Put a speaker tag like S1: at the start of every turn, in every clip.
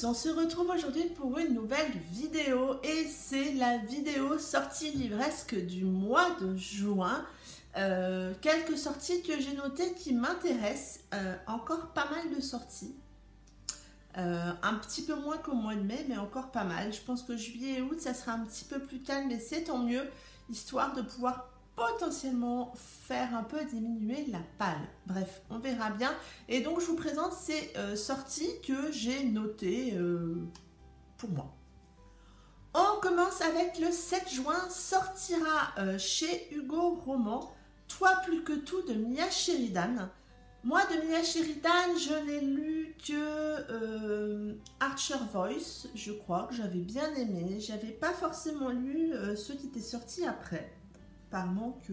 S1: tous, on se retrouve aujourd'hui pour une nouvelle vidéo et c'est la vidéo sortie livresque du mois de juin. Quelques sorties que j'ai notées qui m'intéressent, encore pas mal de sorties. Un petit peu moins qu'au mois de mai, mais encore pas mal. Je pense que juillet et août, ça sera un petit peu plus calme et c'est tant mieux, histoire de pouvoir potentiellement faire un peu diminuer la palle. Bref, on verra bien. Et donc, je vous présente ces sorties que j'ai notées pour moi. On commence avec le 7 juin, sortira chez Hugo Roman, Toi plus que tout de Mia Sheridan. Moi, de Mia Sheridan, je n'ai lu que Archer Voice, je crois, que j'avais bien aimé. J'avais pas forcément lu ceux qui étaient sortis après, par manque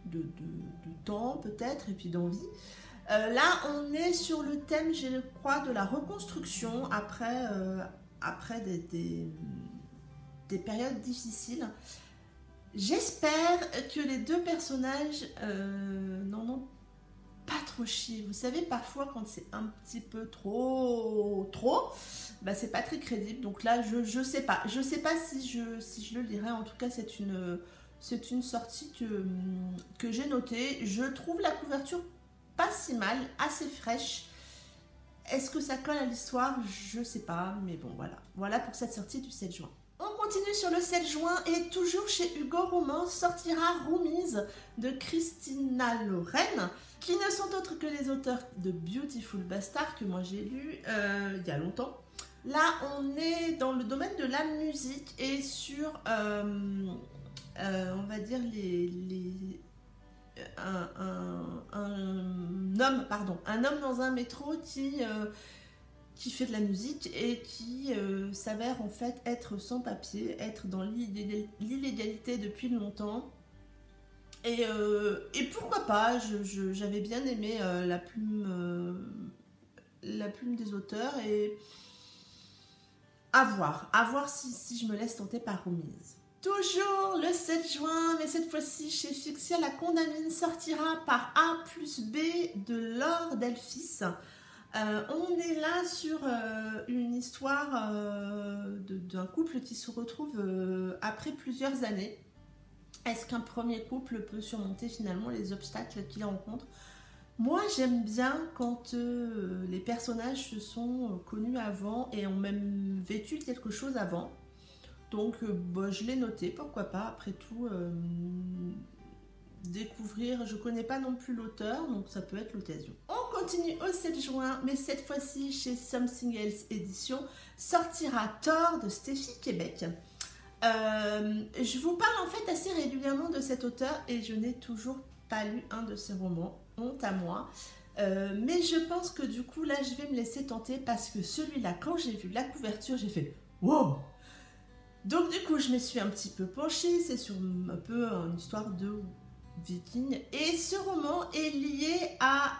S1: de temps peut-être, et puis d'envie. Là, on est sur le thème, je crois, de la reconstruction après des périodes difficiles. J'espère que les deux personnages n'en ont pas trop chier. Vous savez, parfois quand c'est un petit peu trop, bah c'est pas très crédible. Donc là, je sais pas. Je sais pas si je le lirai. En tout cas, c'est une sortie que j'ai notée. Je trouve la couverture pas si mal, assez fraîche. Est-ce que ça colle à l'histoire? Je sais pas, mais bon, voilà. Voilà pour cette sortie du 7 juin. On continue sur le 7 juin et toujours chez Hugo Roman sortira Roomies de Christina Loren, qui ne sont autres que les auteurs de Beautiful Bastard que moi j'ai lu il y a longtemps. Là, on est dans le domaine de la musique et sur, on va dire, un homme dans un métro qui fait de la musique et qui s'avère en fait être sans papier, être dans l'illégalité depuis longtemps. Et pourquoi pas, j'avais bien aimé la plume des auteurs et à voir si je me laisse tenter par Roomies. Toujours le 7 juin, mais cette fois-ci chez Fuchsia, La Condamine sortira par A plus B de Laure Delphis. On est là sur une histoire d'un couple qui se retrouve après plusieurs années. Est-ce qu'un premier couple peut surmonter finalement les obstacles qu'il rencontre? Moi, j'aime bien quand les personnages se sont connus avant et ont même vécu quelque chose avant. Donc, je l'ai noté, pourquoi pas, après tout, découvrir. Je connais pas non plus l'auteur, donc ça peut être l'occasion. On continue au 7 juin, mais cette fois-ci chez Something Else Édition, sortira Thor de Stéphie Québec. Je vous parle en fait assez régulièrement de cet auteur et je n'ai toujours pas lu un de ses romans, honte à moi. Mais je pense que du coup là je vais me laisser tenter parce que celui-là, quand j'ai vu la couverture, j'ai fait wow! Donc du coup je me suis un petit peu penchée, c'est sur un peu une histoire de viking et ce roman est lié à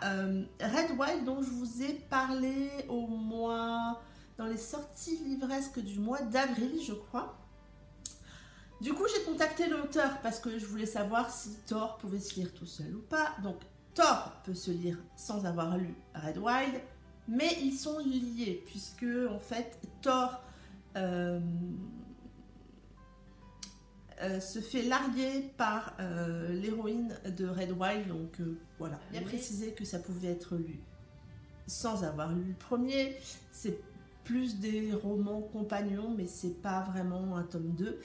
S1: Red Wild dont je vous ai parlé dans les sorties livresques du mois d'avril je crois. Du coup j'ai contacté l'auteur parce que je voulais savoir si Thor pouvait se lire tout seul ou pas. Donc Thor peut se lire sans avoir lu Red Wild, mais ils sont liés puisque en fait Thor se fait larguer par l'héroïne de Red Wild, donc voilà. Bien précisé que ça pouvait être lu sans avoir lu le premier. C'est plus des romans compagnons, mais c'est pas vraiment un tome 2.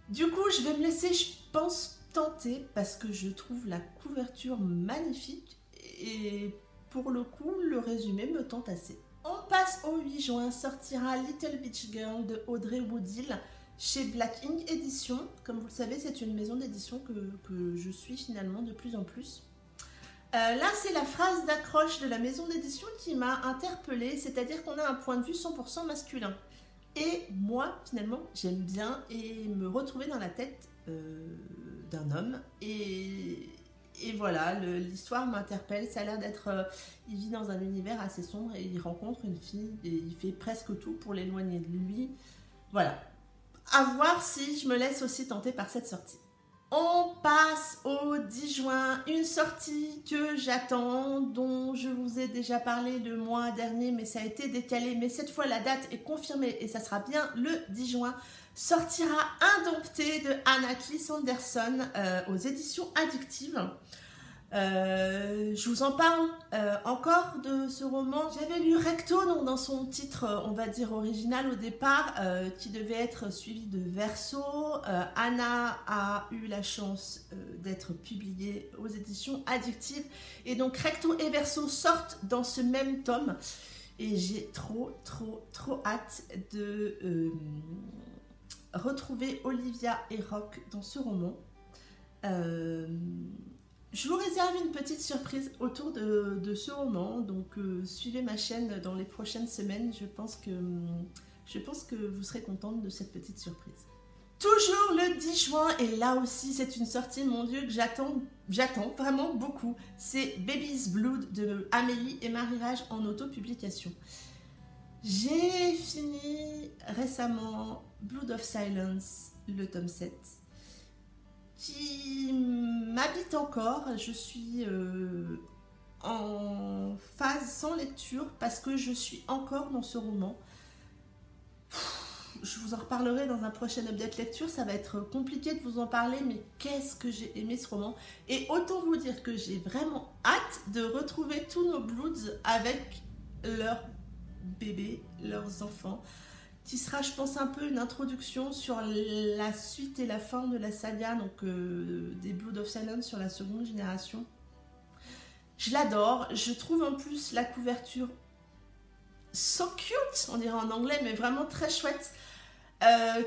S1: Du coup, je vais me laisser, je pense, tenter parce que je trouve la couverture magnifique et pour le coup, le résumé me tente assez. On passe au 8 juin, sortira Little Beach Girl de Audrey Woodhill chez Black Ink Édition. Comme vous le savez, c'est une maison d'édition que je suis finalement de plus en plus. Là, c'est la phrase d'accroche de la maison d'édition qui m'a interpellée, c'est-à-dire qu'on a un point de vue 100% masculin. Et moi, finalement, j'aime bien et me retrouver dans la tête d'un homme. Et voilà, l'histoire m'interpelle. Ça a l'air d'être... il vit dans un univers assez sombre et il rencontre une fille et il fait presque tout pour l'éloigner de lui. Voilà. À voir si je me laisse aussi tenter par cette sortie. On passe au 10 juin, une sortie que j'attends, dont je vous ai déjà parlé le mois dernier, mais ça a été décalé. Mais cette fois, la date est confirmée et ça sera bien le 10 juin. Sortira Indompté de Anna-Clis Sanderson aux éditions Addictive. Je vous en parle encore de ce roman. J'avais lu Recto, donc dans son titre, on va dire original au départ, qui devait être suivi de Verso. Anna a eu la chance d'être publiée aux éditions Addictive. Et donc Recto et Verso sortent dans ce même tome. Et j'ai trop hâte de retrouver Olivia et Rock dans ce roman. Je vous réserve une petite surprise autour de ce roman, donc suivez ma chaîne dans les prochaines semaines, je pense que vous serez contente de cette petite surprise. Toujours le 10 juin, et là aussi c'est une sortie, mon Dieu, que j'attends vraiment beaucoup, c'est Baby's Blood de Amélie et Marie-Rage en autopublication. J'ai fini récemment Blood of Silence, le tome 7. Qui m'habite encore. Je suis en phase sans lecture parce que je suis encore dans ce roman. Je vous en reparlerai dans un prochain update lecture, ça va être compliqué de vous en parler, mais qu'est-ce que j'ai aimé ce roman. Et autant vous dire que j'ai vraiment hâte de retrouver tous nos Bloods avec leurs bébés, leurs enfants, qui sera, je pense, un peu une introduction sur la suite et la fin de la saga, donc des Blood of Silence sur la seconde génération. Je l'adore, je trouve en plus la couverture so cute, on dirait en anglais, mais vraiment très chouette,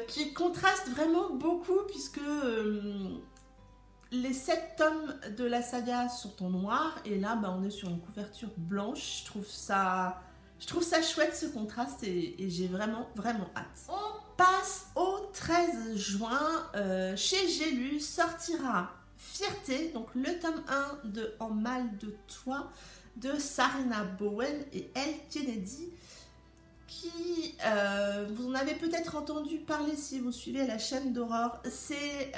S1: qui contraste vraiment beaucoup, puisque les 7 tomes de la saga sont en noir, et là, on est sur une couverture blanche. Je trouve ça chouette, ce contraste, et j'ai vraiment hâte. On passe au 13 juin. Chez J'ai lu sortira Fierté, donc le tome 1 de En mal de toi de Sarina Bowen et Elle Kennedy, qui, vous en avez peut-être entendu parler si vous suivez la chaîne d'Aurore. C'est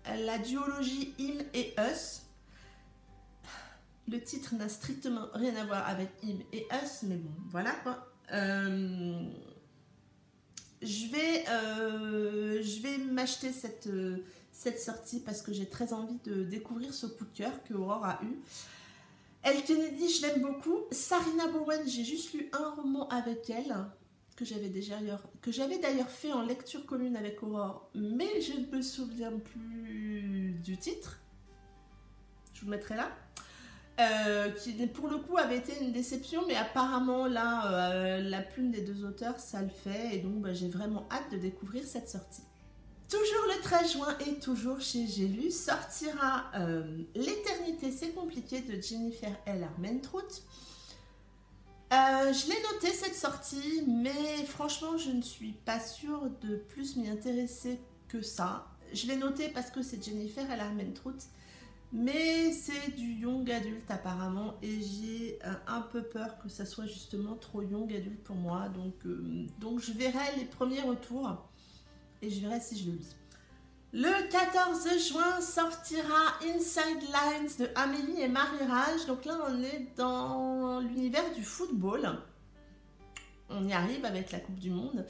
S1: la duologie Him et Us. Le titre n'a strictement rien à voir avec Him et Us, mais bon, voilà quoi. Je vais m'acheter cette sortie parce que j'ai très envie de découvrir ce coup de cœur que Aurore a eu. Elle Kennedy, je l'aime beaucoup. Sarina Bowen, j'ai juste lu un roman avec elle, que j'avais d'ailleurs fait en lecture commune avec Aurore, mais je ne me souviens plus du titre. Je vous le mettrai là. Qui pour le coup avait été une déception, mais apparemment là la plume des deux auteurs ça le fait, et donc j'ai vraiment hâte de découvrir cette sortie. Toujours le 13 juin et toujours chez J'ai lu sortira L'éternité c'est compliqué de Jennifer L. Armentrout. Je l'ai noté cette sortie, mais franchement je ne suis pas sûre de plus m'y intéresser que ça. Je l'ai noté parce que c'est Jennifer L. Armentrout, mais c'est du young adulte apparemment, et j'ai un peu peur que ça soit justement trop young adulte pour moi, donc je verrai les premiers retours et je verrai si je le lis. Le 14 juin sortira Inside Lines de Amélie et Marie-Rage. Donc là on est dans l'univers du football, on y arrive avec la Coupe du Monde.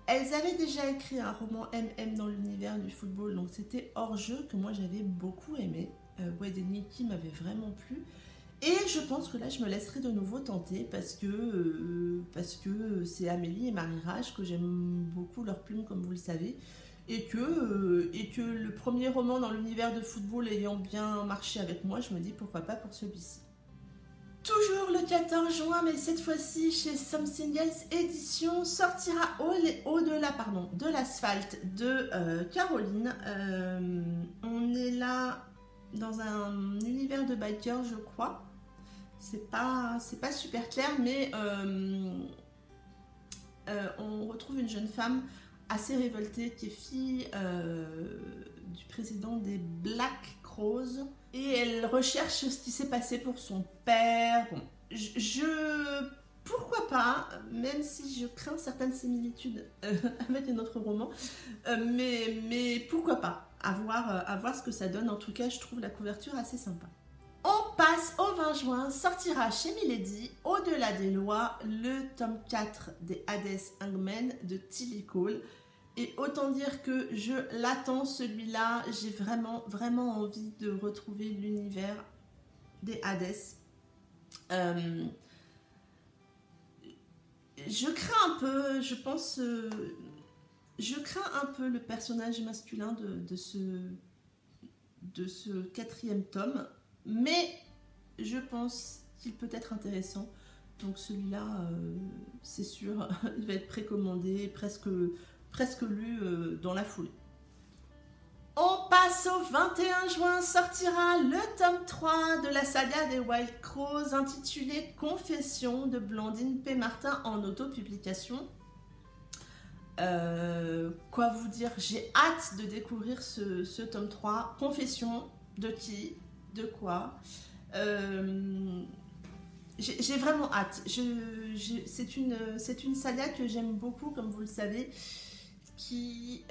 S1: Elles avaient déjà écrit un roman MM dans l'univers du football, donc c'était Hors-jeu que moi j'avais beaucoup aimé. Wade et Nikki m'avait vraiment plu. Et je pense que là je me laisserai de nouveau tenter parce que c'est Amélie et Marie-Rage, que j'aime beaucoup leur plume comme vous le savez. Et que le premier roman dans l'univers de football ayant bien marché avec moi, je me dis pourquoi pas pour celui-ci. Toujours le 14 juin, mais cette fois-ci chez Something Else Édition, sortira Au-delà de l'asphalte de Caroline. On est là dans un univers de bikers, je crois. C'est pas super clair, mais on retrouve une jeune femme assez révoltée qui est fille du président des Black Crows. Et elle recherche ce qui s'est passé pour son père. Bon, je pourquoi pas, même si je crains certaines similitudes avec un autre roman, mais pourquoi pas, à voir ce que ça donne. En tout cas, je trouve la couverture assez sympa. On passe au 20 juin, sortira chez Milady, Au-delà des lois, le tome 4 des Hades Hangmen de Tilly Cole. Et autant dire que je l'attends celui-là, j'ai vraiment envie de retrouver l'univers des Hades. Je crains un peu, je pense, je crains un peu le personnage masculin de ce 4e tome, mais je pense qu'il peut être intéressant. Donc celui-là, c'est sûr, il va être précommandé, presque lu dans la foulée. On passe au 21 juin, sortira le tome 3 de la saga des Wild Crows intitulé Confession de Blandine P. Martin en autopublication. Quoi vous dire, j'ai hâte de découvrir ce tome 3. Confession de qui, de quoi. J'ai vraiment hâte. C'est une saga que j'aime beaucoup, comme vous le savez, qui,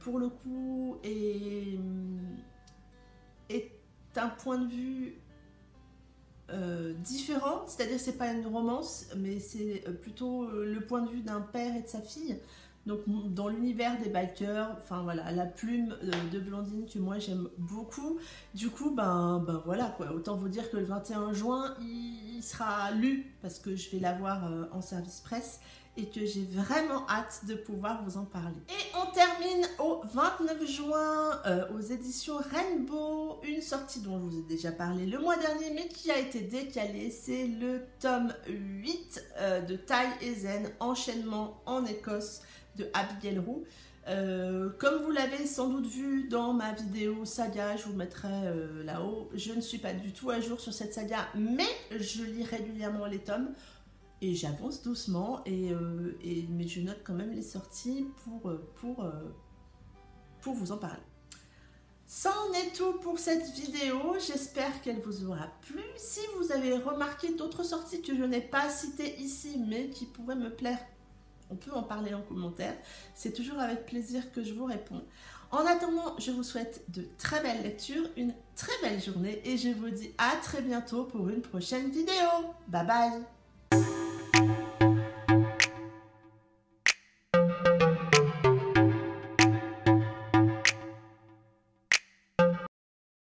S1: pour le coup, est un point de vue différent. C'est-à-dire, c'est pas une romance, mais c'est plutôt le point de vue d'un père et de sa fille. Donc, dans l'univers des bikers, enfin voilà, la plume de Blandine que moi j'aime beaucoup. Du coup, ben voilà quoi. Autant vous dire que le 21 juin, il sera lu parce que je vais l'avoir en service presse et que j'ai vraiment hâte de pouvoir vous en parler. Et on termine au 29 juin aux éditions Rainbow, une sortie dont je vous ai déjà parlé le mois dernier mais qui a été décalée. C'est le tome 8 de Tai Ezen, Enchaînement en Écosse de Abigail Roux. Comme vous l'avez sans doute vu dans ma vidéo saga, je vous mettrai là-haut, je ne suis pas du tout à jour sur cette saga, mais je lis régulièrement les tomes et j'avance doucement mais je note quand même les sorties pour vous en parler. Ça en est tout pour cette vidéo, j'espère qu'elle vous aura plu. Si vous avez remarqué d'autres sorties que je n'ai pas citées ici mais qui pourraient me plaire, on peut en parler en commentaire. C'est toujours avec plaisir que je vous réponds. En attendant, je vous souhaite de très belles lectures, une très belle journée et je vous dis à très bientôt pour une prochaine vidéo. Bye bye!